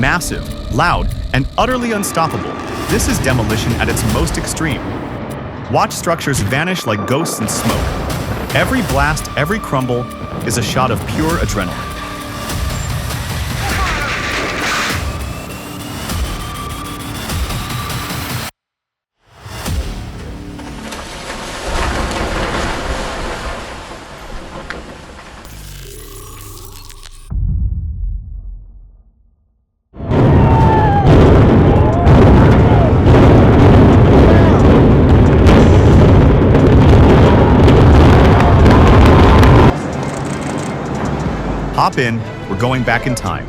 Massive, loud, and utterly unstoppable, this is demolition at its most extreme. Watch structures vanish like ghosts in smoke. Every blast, every crumble is a shot of pure adrenaline. Hop in, we're going back in time.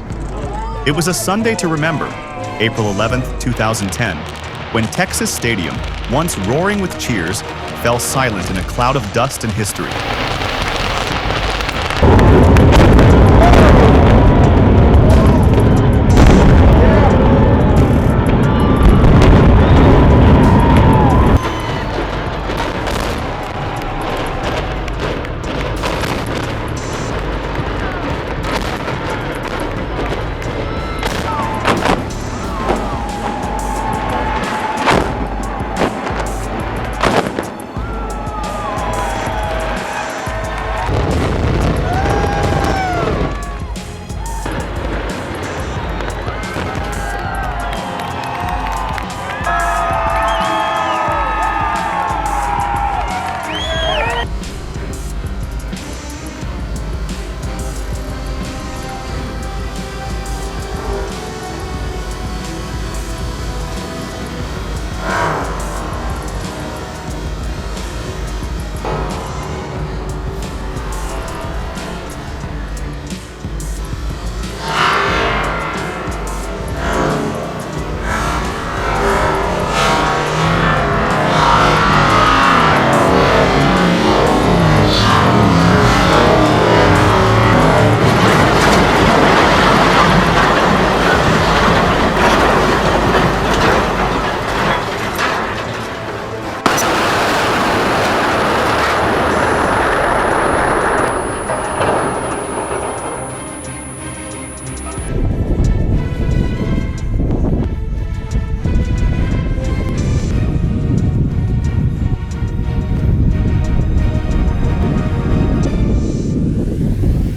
It was a Sunday to remember, April 11th, 2010, when Texas Stadium, once roaring with cheers, fell silent in a cloud of dust and history.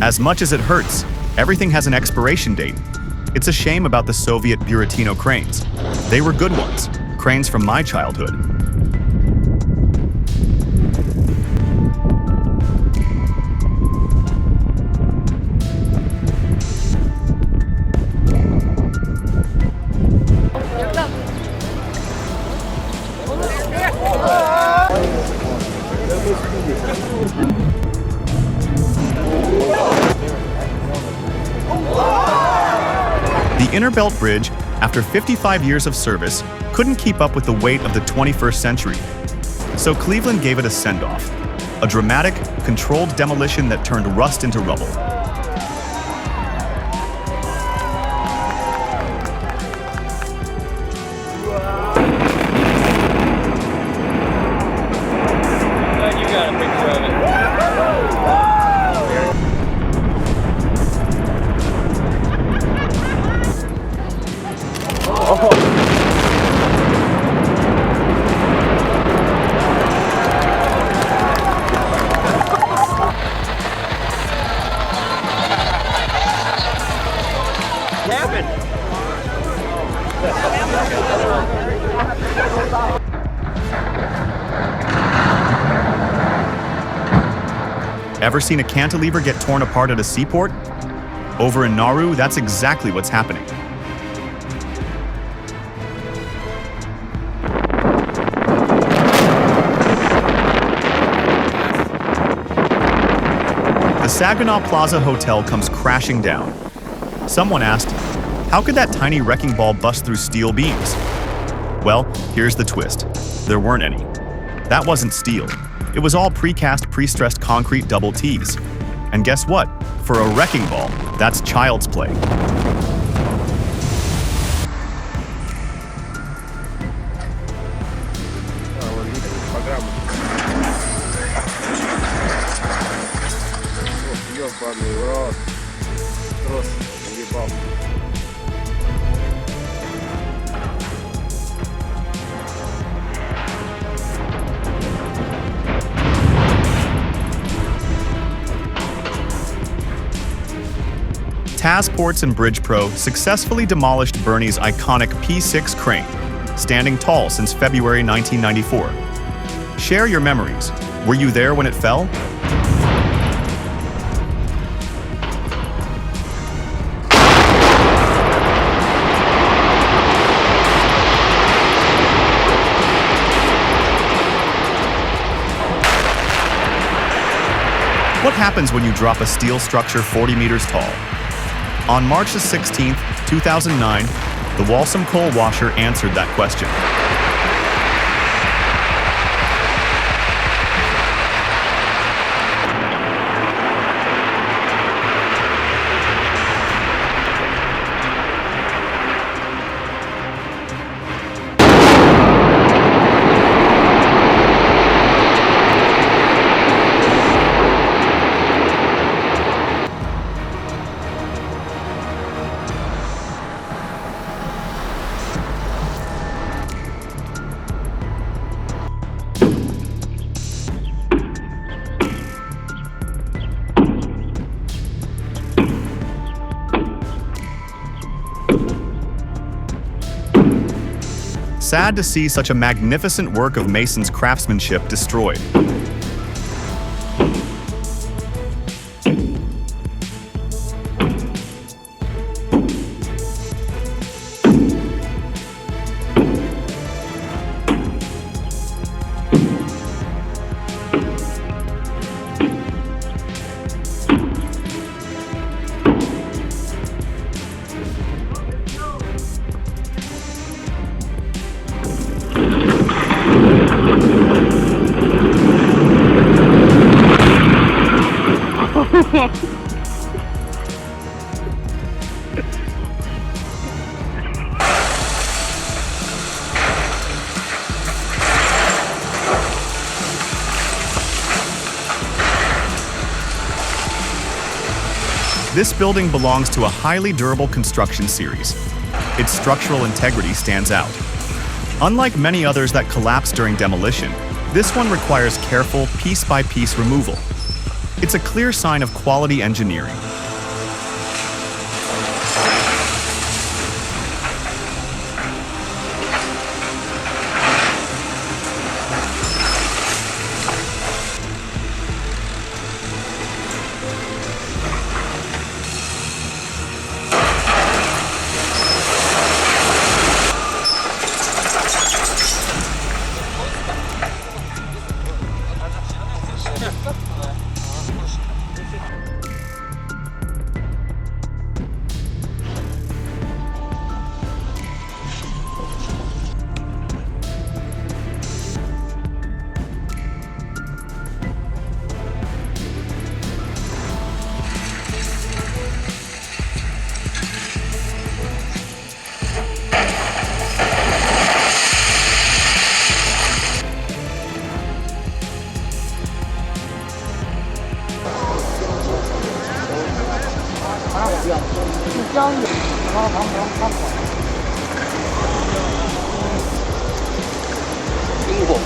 As much as it hurts, everything has an expiration date. It's a shame about the Soviet Buratino cranes. They were good ones, cranes from my childhood. The Inner Belt Bridge, after 55 years of service, couldn't keep up with the weight of the 21st century. So Cleveland gave it a send-off, a dramatic, controlled demolition that turned rust into rubble. Ever seen a cantilever get torn apart at a seaport? Over in Nauru, that's exactly what's happening. The Saginaw Plaza Hotel comes crashing down. Someone asked, how could that tiny wrecking ball bust through steel beams? Well, here's the twist. There weren't any. That wasn't steel. It was all precast, pre-stressed concrete double T's. And guess what? For a wrecking ball, that's child's play. Taz Ports and Bridge Pro successfully demolished Bernie's iconic P6 crane, standing tall since February 1994. Share your memories. Were you there when it fell? What happens when you drop a steel structure 40 meters tall? On March 16, 2009, the Walsum coal washer answered that question. Sad to see such a magnificent work of mason's craftsmanship destroyed. This building belongs to a highly durable construction series. Its structural integrity stands out. Unlike many others that collapse during demolition, this one requires careful, piece-by-piece removal. It's a clear sign of quality engineering.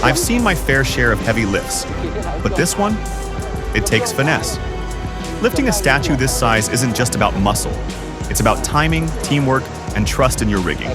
I've seen my fair share of heavy lifts, but this one, it takes finesse. Lifting a statue this size isn't just about muscle. It's about timing, teamwork, and trust in your rigging.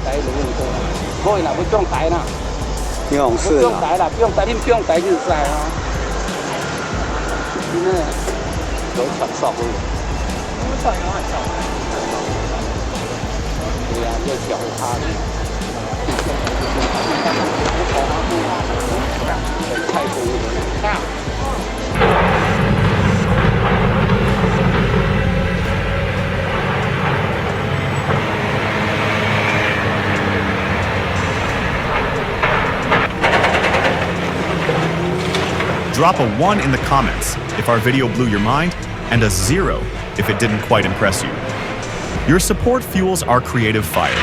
Drop a 1 in the comments if our video blew your mind, and a 0 if it didn't quite impress you. Your support fuels our creative fire.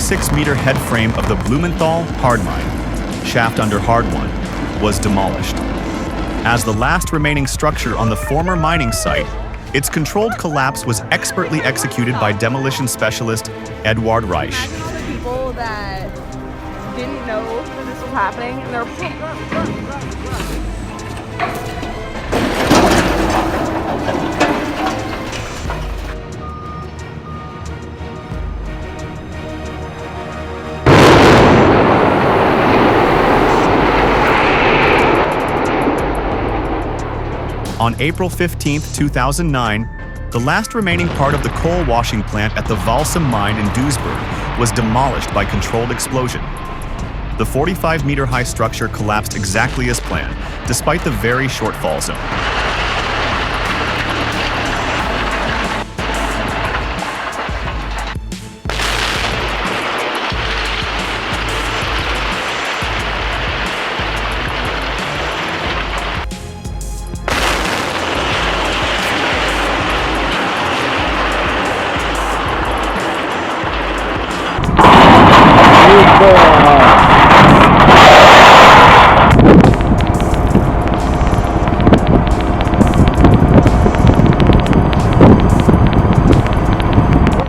36-meter head frame of the Blumenthal hard mine, shaft under hard one, was demolished. As the last remaining structure on the former mining site, its controlled collapse was expertly executed by demolition specialist Eduard Reich. Imagine all the people that didn't know that this was happening and they're On April 15, 2009, the last remaining part of the coal washing plant at the Walsum mine in Duisburg was demolished by controlled explosion. The 45-meter high structure collapsed exactly as planned, despite the very short fall zone.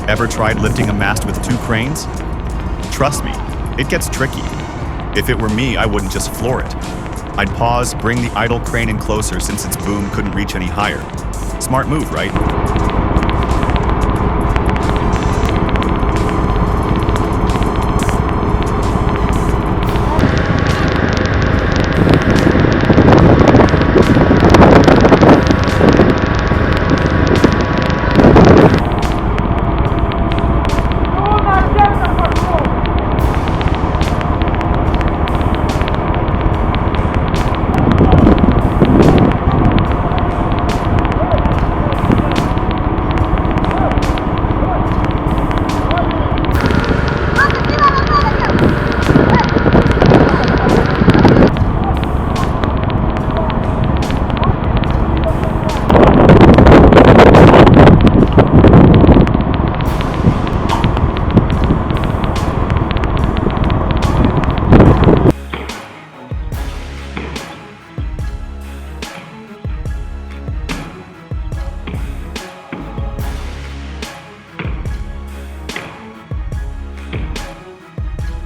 Ever tried lifting a mast with 2 cranes? Trust me, it gets tricky. If it were me, I wouldn't just floor it. I'd pause, bring the idle crane in closer since its boom couldn't reach any higher. Smart move, right?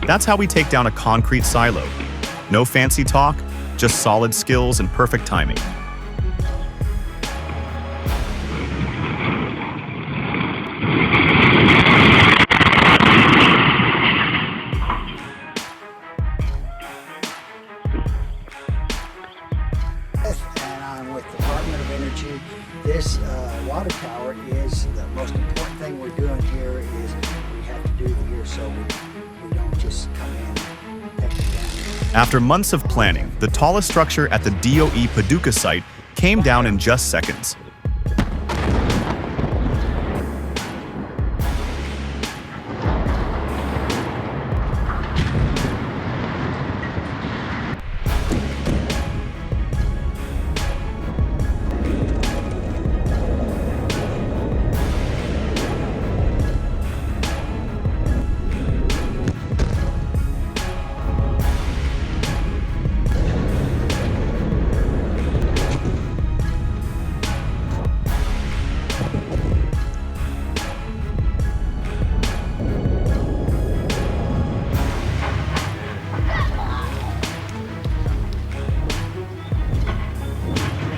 That's how we take down a concrete silo. No fancy talk, just solid skills and perfect timing. And I'm with the Department of Energy. This water tower is the most important thing we're doing here. Is we have to do it here so we don't just come in and take it down. After months of planning, the tallest structure at the DOE Paducah site came down in just seconds.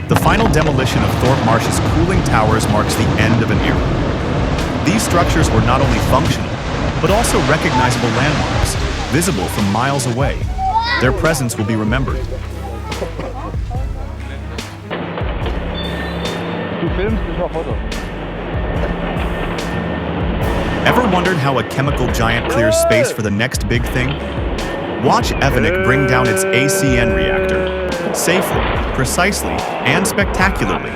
The final demolition of Thorpe Marsh's cooling towers marks the end of an era. These structures were not only functional, but also recognizable landmarks, visible from miles away. Their presence will be remembered. Ever wondered how a chemical giant clears space for the next big thing? Watch Evonik bring down its ACN reactor, safely, precisely, and spectacularly.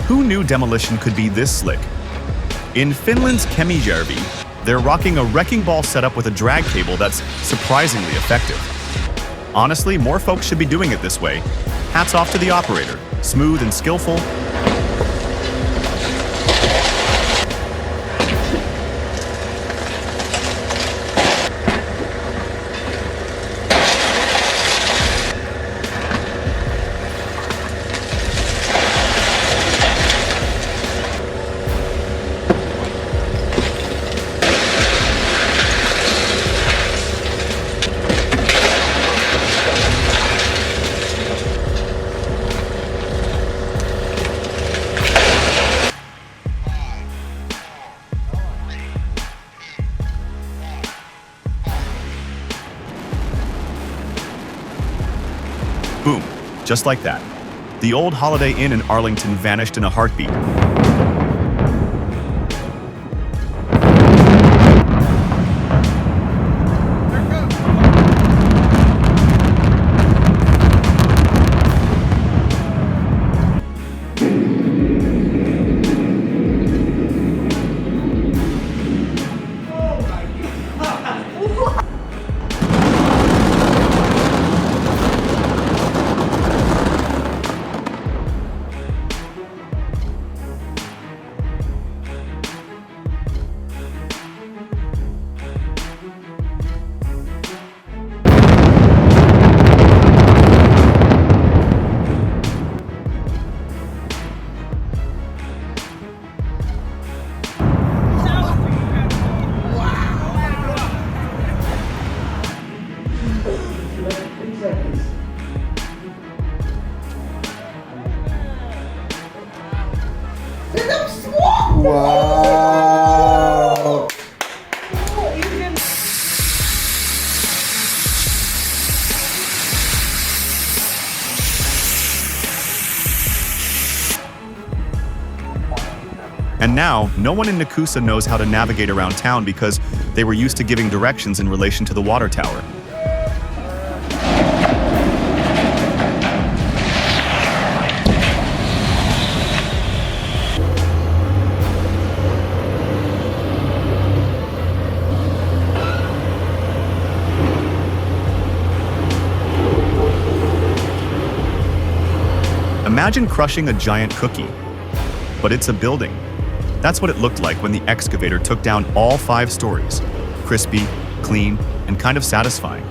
Who knew demolition could be this slick? In Finland's Kemijärvi, they're rocking a wrecking ball setup with a drag cable that's surprisingly effective. Honestly, more folks should be doing it this way. Hats off to the operator. Smooth and skillful. Boom, just like that. The old Holiday Inn in Arlington vanished in a heartbeat. Wow. And now, no one in Nakusa knows how to navigate around town because they were used to giving directions in relation to the water tower. Imagine crushing a giant cookie, but it's a building. That's what it looked like when the excavator took down all 5 stories. Crispy, clean, and kind of satisfying.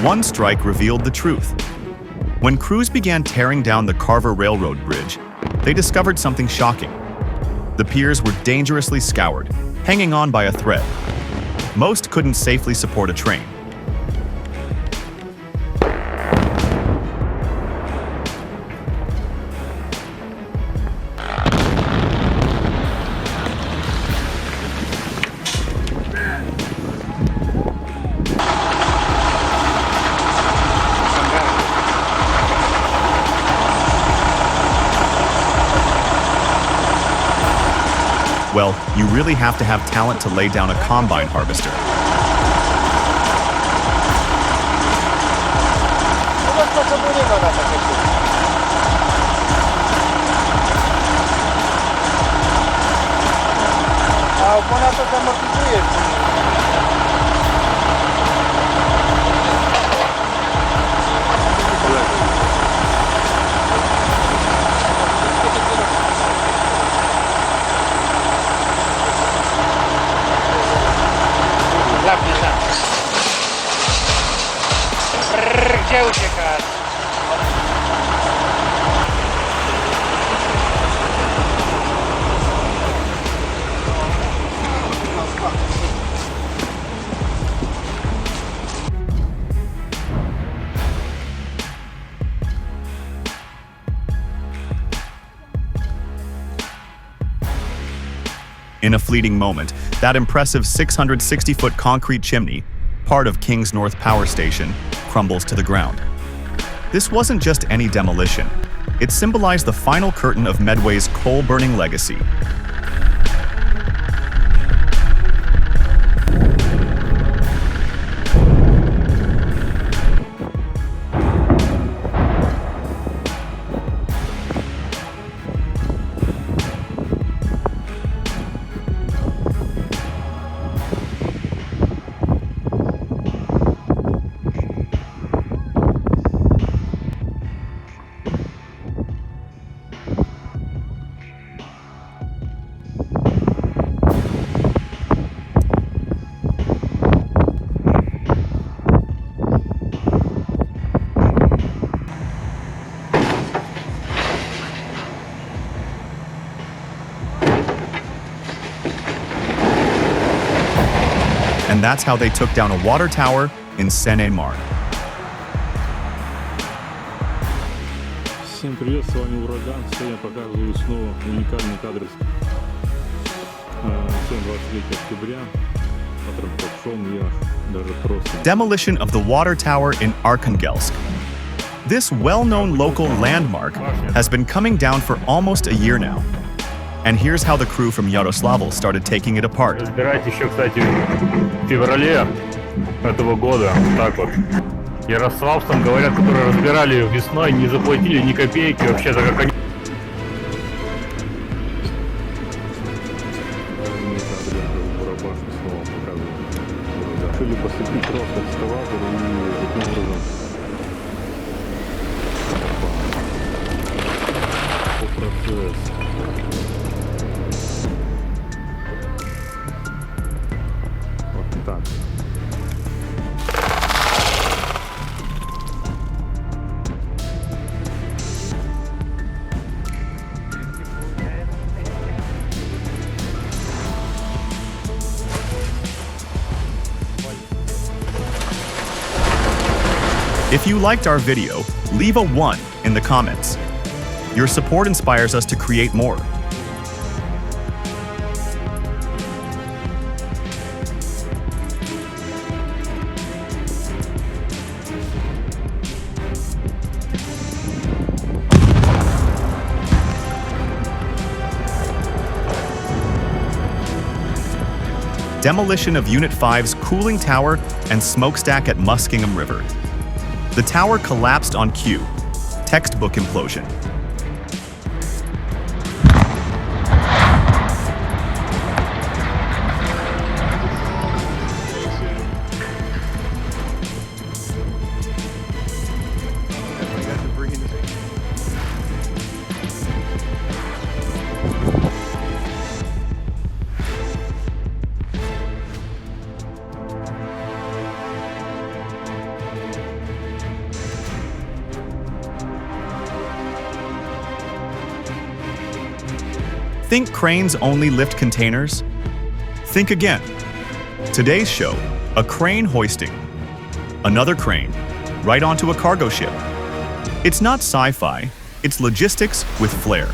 One strike revealed the truth. When crews began tearing down the Carver Railroad Bridge, they discovered something shocking. The piers were dangerously scoured, hanging on by a thread. Most couldn't safely support a train. Well, you really have to have talent to lay down a combine harvester. In a fleeting moment, that impressive 660-foot concrete chimney, part of Kings North Power Station, crumbles to the ground. This wasn't just any demolition. It symbolized the final curtain of Medway's coal-burning legacy. And that's how they took down a water tower in Seine-et-Marne. Всем привет, с вами Ураган. Сегодня показываю снова уникальный кадр. Сегодня 23 октября. Demolition of the water tower in Arkhangelsk. This well-known local landmark has been coming down for almost a year now. And here's how the crew from Yaroslavl started taking it apart. Разбирать еще, кстати, в феврале этого года. Так вот. Ярославцам, там говорят, которые разбирали весной, не заплатили ни копейки. Вообще, так как они... Решили поступить просто экскаватор и таким образом по процессу. Вот так. If you liked our video, leave a 1 in the comments. Your support inspires us to create more. Demolition of Unit 5's cooling tower and smokestack at Muskingum River. The tower collapsed on cue. Textbook implosion. Think cranes only lift containers? Think again. Today's show, a crane hoisting. Another crane, right onto a cargo ship. It's not sci-fi, it's logistics with flair.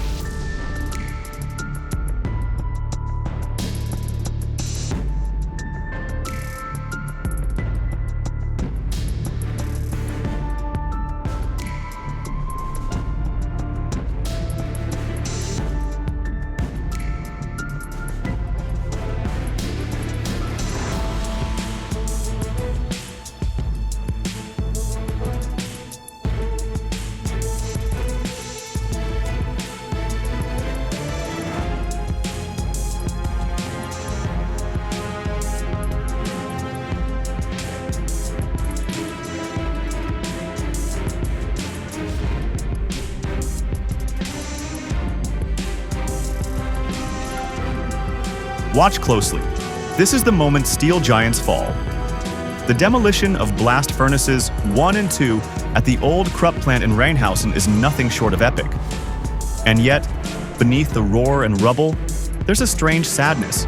Watch closely. This is the moment steel giants fall. The demolition of blast furnaces 1 and 2 at the old Krupp plant in Rheinhausen is nothing short of epic. And yet, beneath the roar and rubble, there's a strange sadness.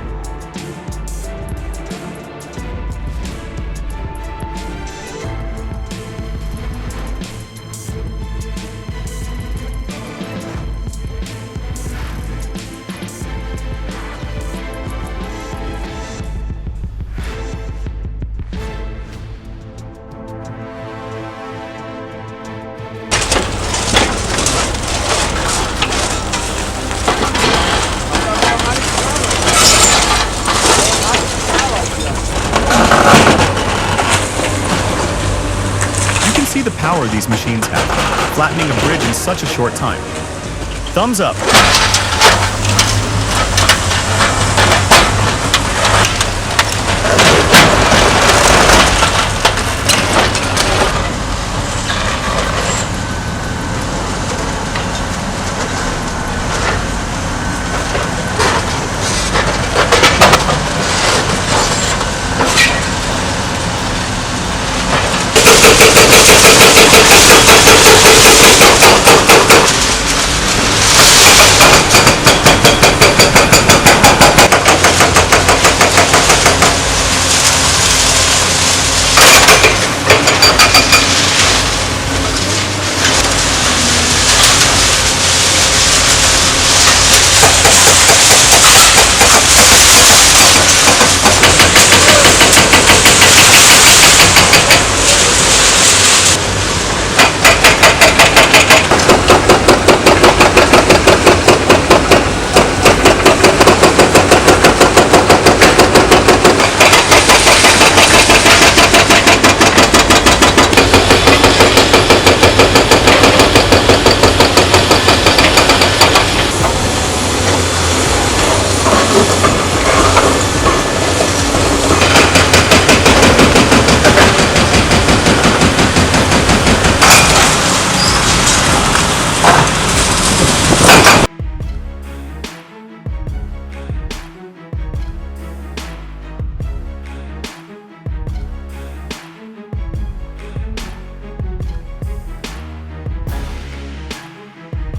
power these machines have, flattening a bridge in such a short time. Thumbs up!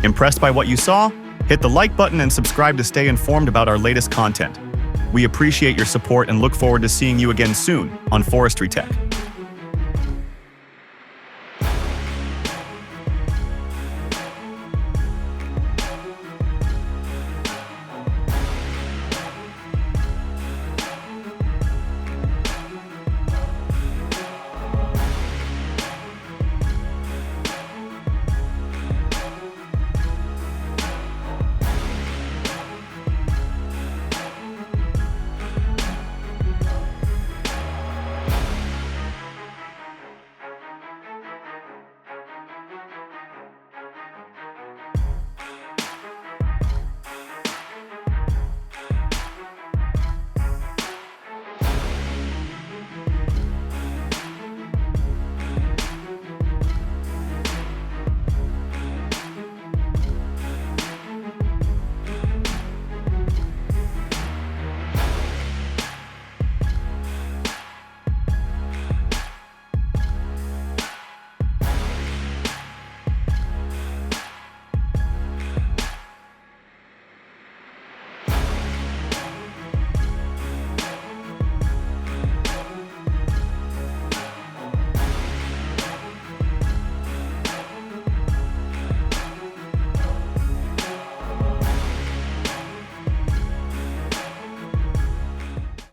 Impressed by what you saw? Hit the like button and subscribe to stay informed about our latest content. We appreciate your support and look forward to seeing you again soon on Forestry Tech.